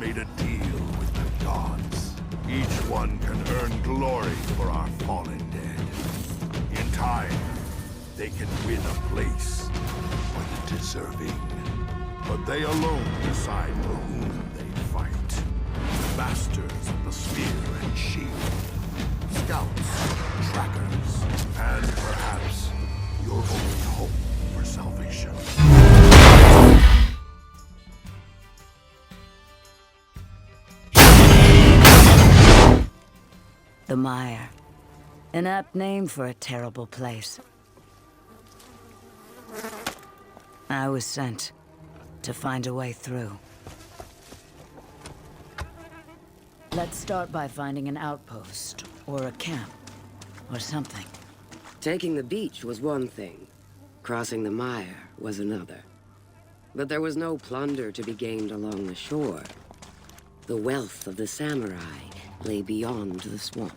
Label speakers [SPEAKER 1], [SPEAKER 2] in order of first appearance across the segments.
[SPEAKER 1] made a deal with the gods. Each one can earn glory for our fallen dead. In time, they can win a place for the deserving. But they alone decide for whom they fight. Masters of the spear and shield. Scouts, trackers, and perhaps your only hope for salvation.
[SPEAKER 2] The Mire. An apt name for a terrible place. I was sent to find a way through. Let's start by finding an outpost, or a camp, or something.
[SPEAKER 3] Taking the beach was one thing. Crossing the mire was another. But there was no plunder to be gained along the shore. The wealth of the samurai lay beyond the swamp.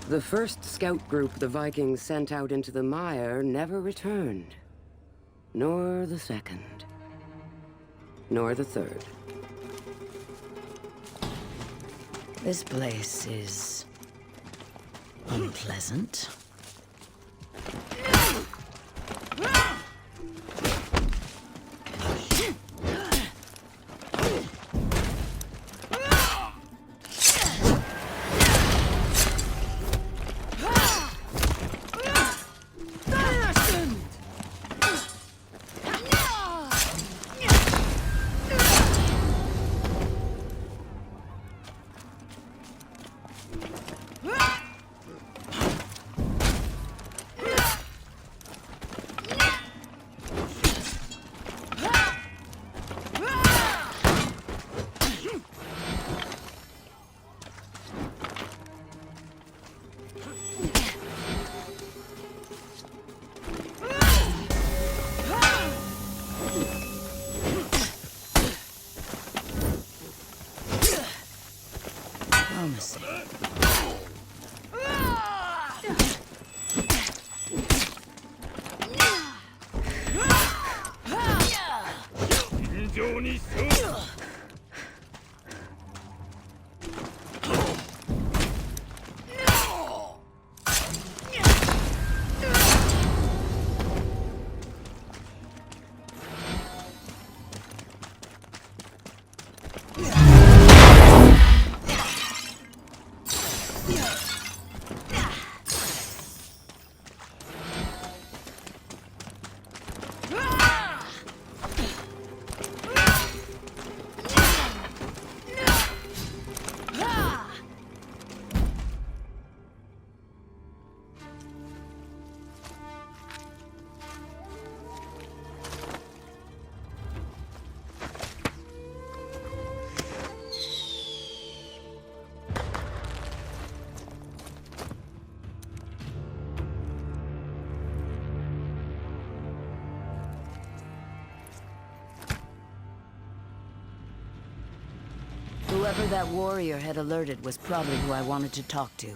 [SPEAKER 3] The first scout group the Vikings sent out into the mire never returned. Nor the second. Nor the third.
[SPEAKER 2] This place is unpleasant. Promising. Whoever that warrior had alerted was probably who I wanted to talk to.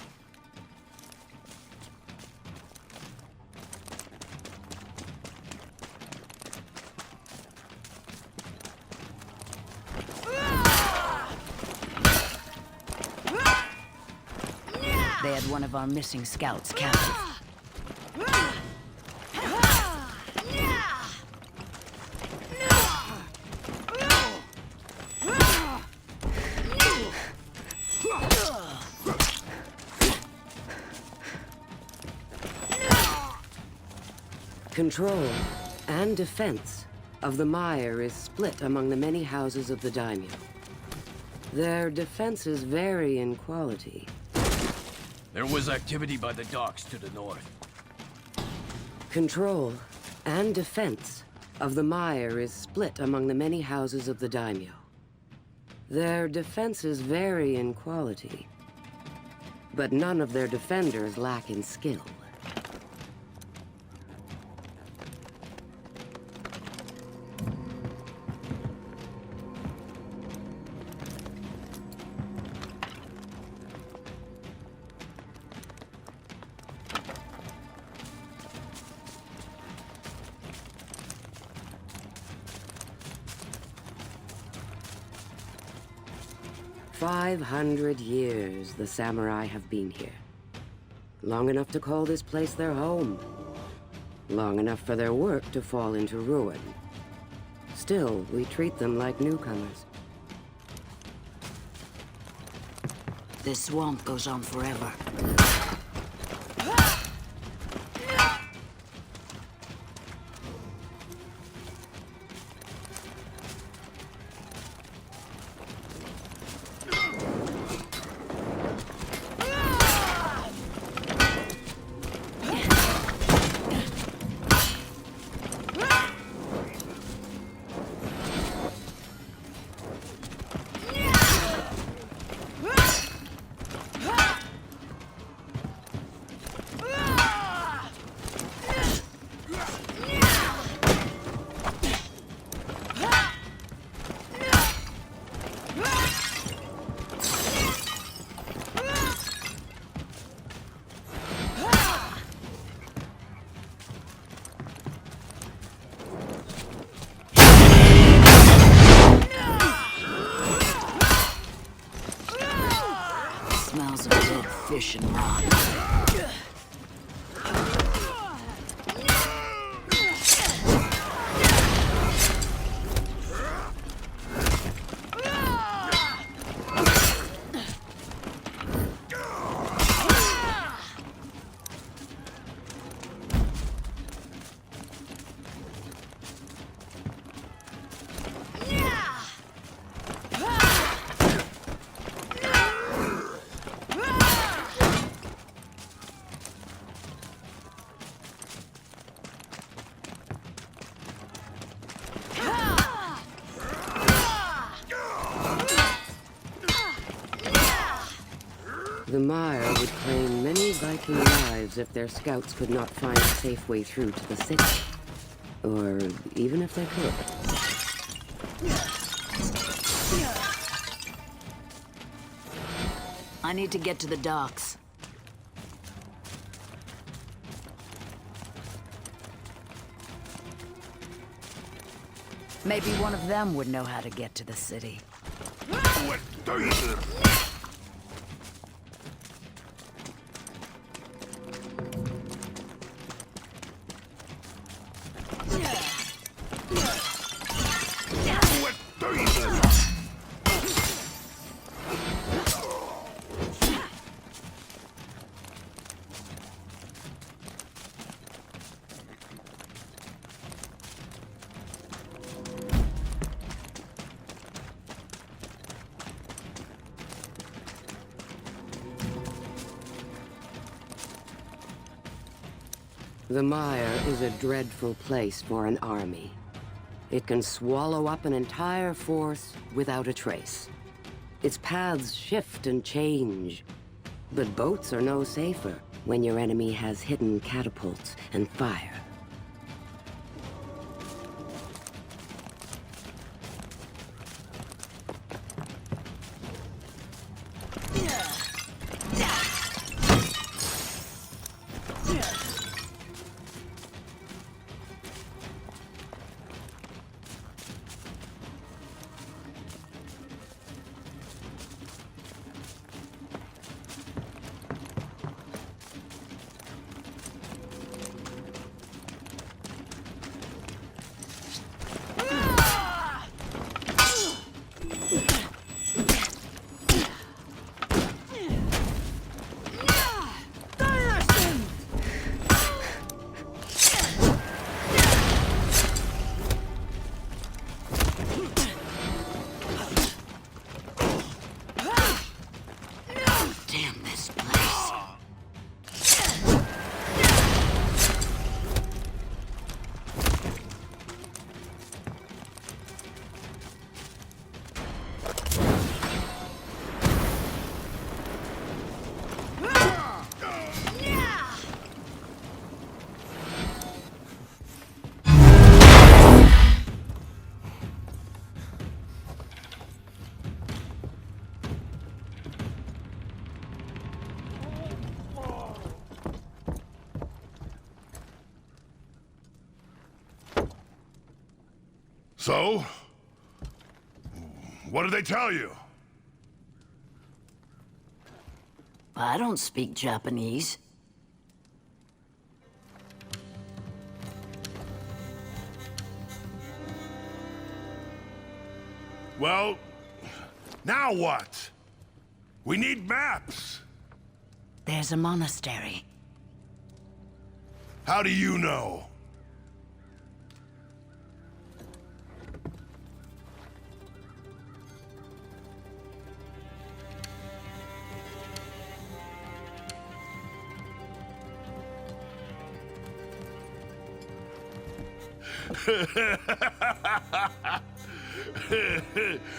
[SPEAKER 2] They had one of our missing scouts captive.
[SPEAKER 3] Control and defense of the mire is split among the many houses of the daimyo. Their defenses vary in quality.
[SPEAKER 4] There was activity by the docks to the north.
[SPEAKER 3] Control and defense of the mire is split among the many houses of the daimyo. Their defenses vary in quality, but none of their defenders lack in skill. 500 years the samurai have been here. Long enough to call this place their home. Long enough for their work to fall into ruin. Still, we treat them like newcomers.
[SPEAKER 2] This swamp goes on forever. Smells of dead fish and rot.
[SPEAKER 3] The mire would claim many Viking lives if their scouts could not find a safe way through to the city. Or even if they could.
[SPEAKER 2] I need to get to the docks. Maybe one of them would know how to get to the city.
[SPEAKER 3] The mire is a dreadful place for an army. It can swallow up an entire force without a trace. Its paths shift and change. But boats are no safer when your enemy has hidden catapults and fire.
[SPEAKER 1] So? What did they tell you?
[SPEAKER 2] I don't speak Japanese.
[SPEAKER 1] Well, now what? We need maps.
[SPEAKER 2] There's a monastery.
[SPEAKER 1] How do you know?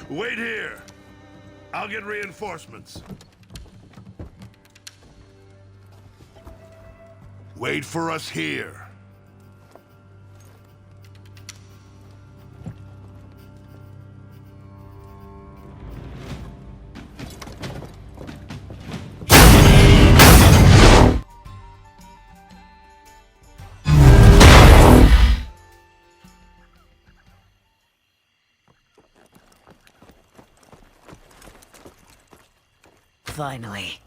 [SPEAKER 1] Wait here. I'll get reinforcements. Wait for us here.
[SPEAKER 2] Finally.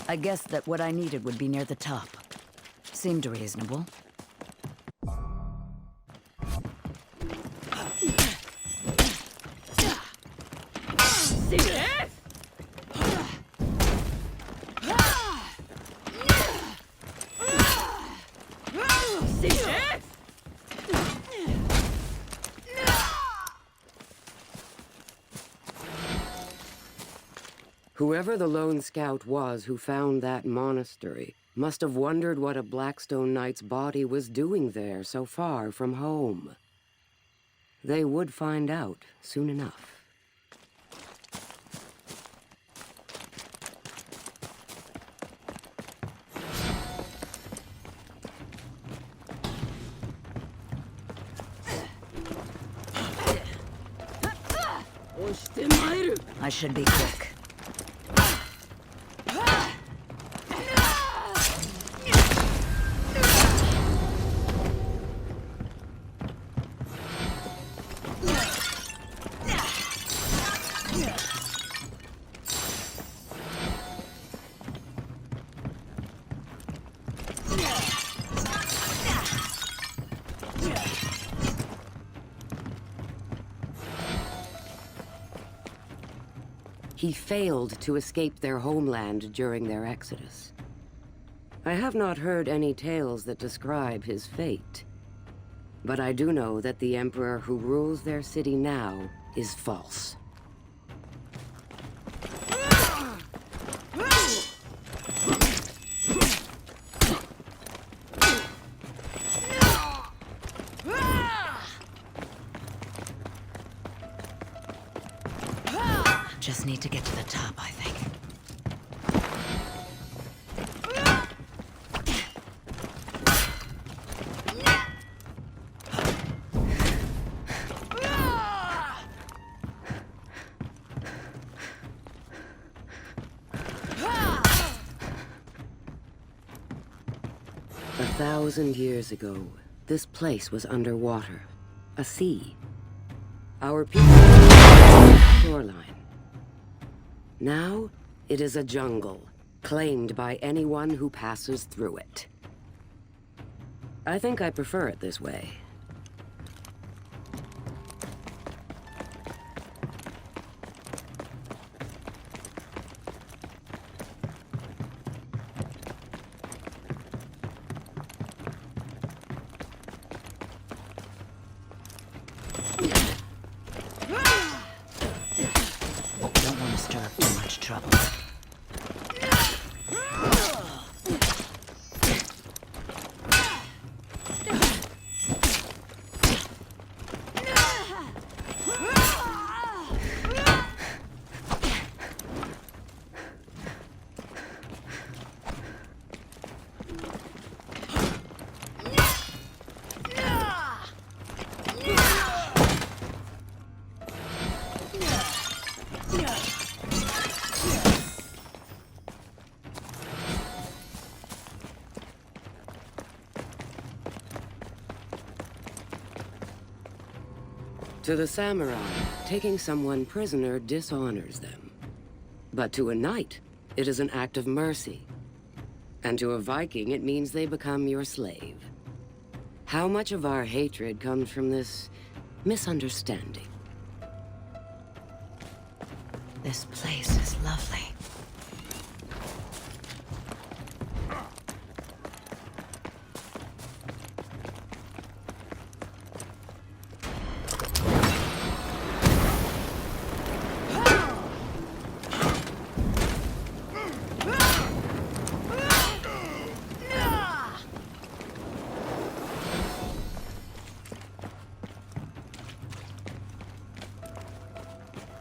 [SPEAKER 2] I guessed that what I needed would be near the top. Seemed reasonable.
[SPEAKER 3] Whoever the lone scout was who found that monastery must have wondered what a Blackstone Knight's body was doing there so far from home. They would find out soon enough.
[SPEAKER 2] I should be quick.
[SPEAKER 3] He failed to escape their homeland during their exodus. I have not heard any tales that describe his fate. But I do know that the Emperor who rules their city now is false.
[SPEAKER 2] Just need to get to the top, I think.
[SPEAKER 3] A 1,000 years ago, this place was underwater. A sea. Our people shoreline. Now, it is a jungle, claimed by anyone who passes through it. I think I prefer it this way.
[SPEAKER 2] Don't want to stir up too much trouble.
[SPEAKER 3] To the samurai, taking someone prisoner dishonors them. But to a knight, it is an act of mercy. And to a Viking, it means they become your slave. How much of our hatred comes from this misunderstanding?
[SPEAKER 2] This place is lovely.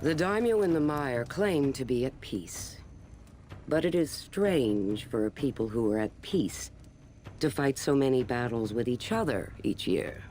[SPEAKER 3] The daimyo in the mire claim to be at peace. But it is strange for a people who are at peace to fight so many battles with each other each year.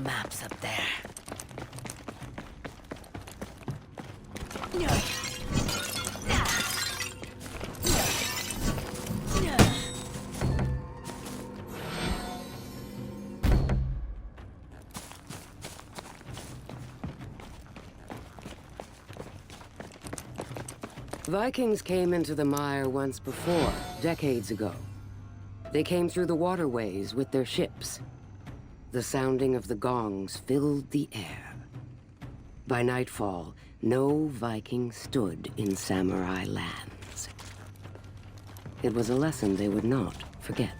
[SPEAKER 2] Maps up there.
[SPEAKER 3] Vikings came into the mire once before, decades ago. They came through the waterways with their ships. The sounding of the gongs filled the air. By nightfall, no Viking stood in samurai lands. It was a lesson they would not forget.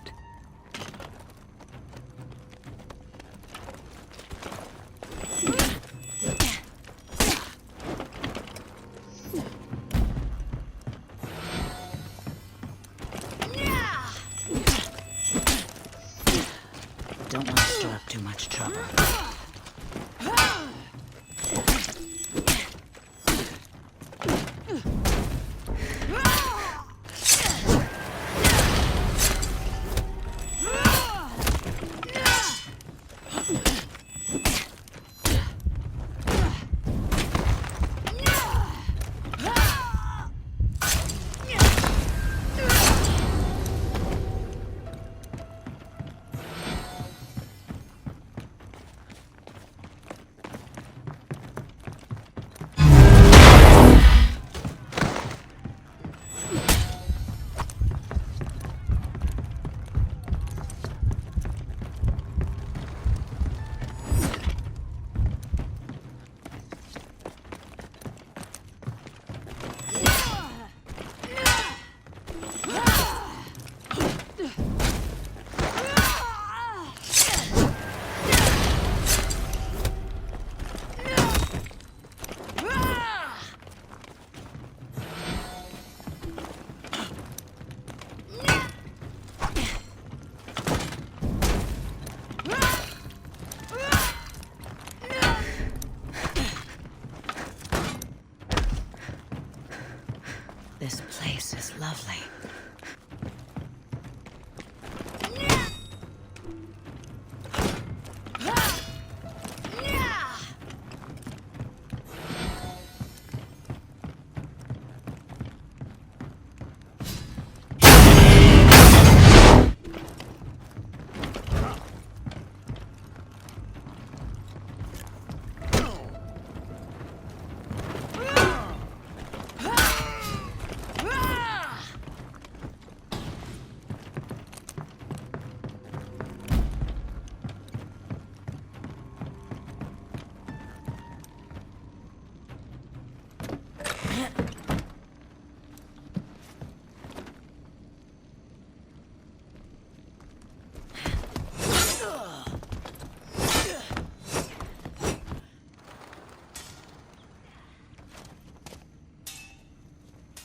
[SPEAKER 2] Don't want to stir up too much trouble. This place is lovely.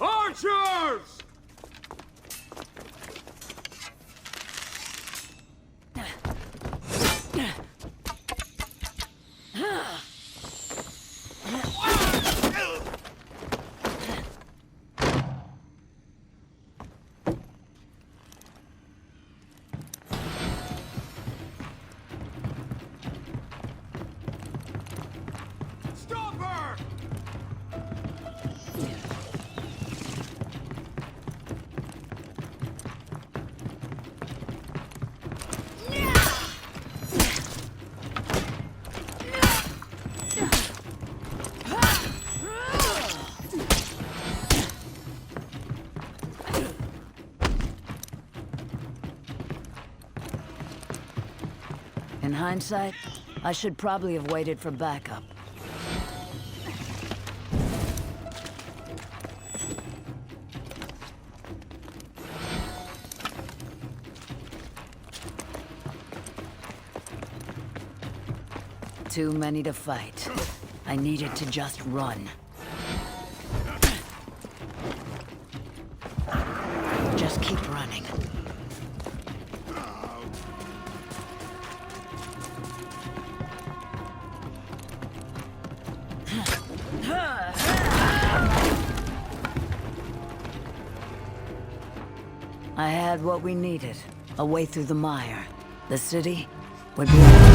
[SPEAKER 5] Archers!
[SPEAKER 2] hindsight, I should probably have waited for backup. Too many to fight. I needed to just run. Just keep running. I had what we needed. A way through the mire. The city would be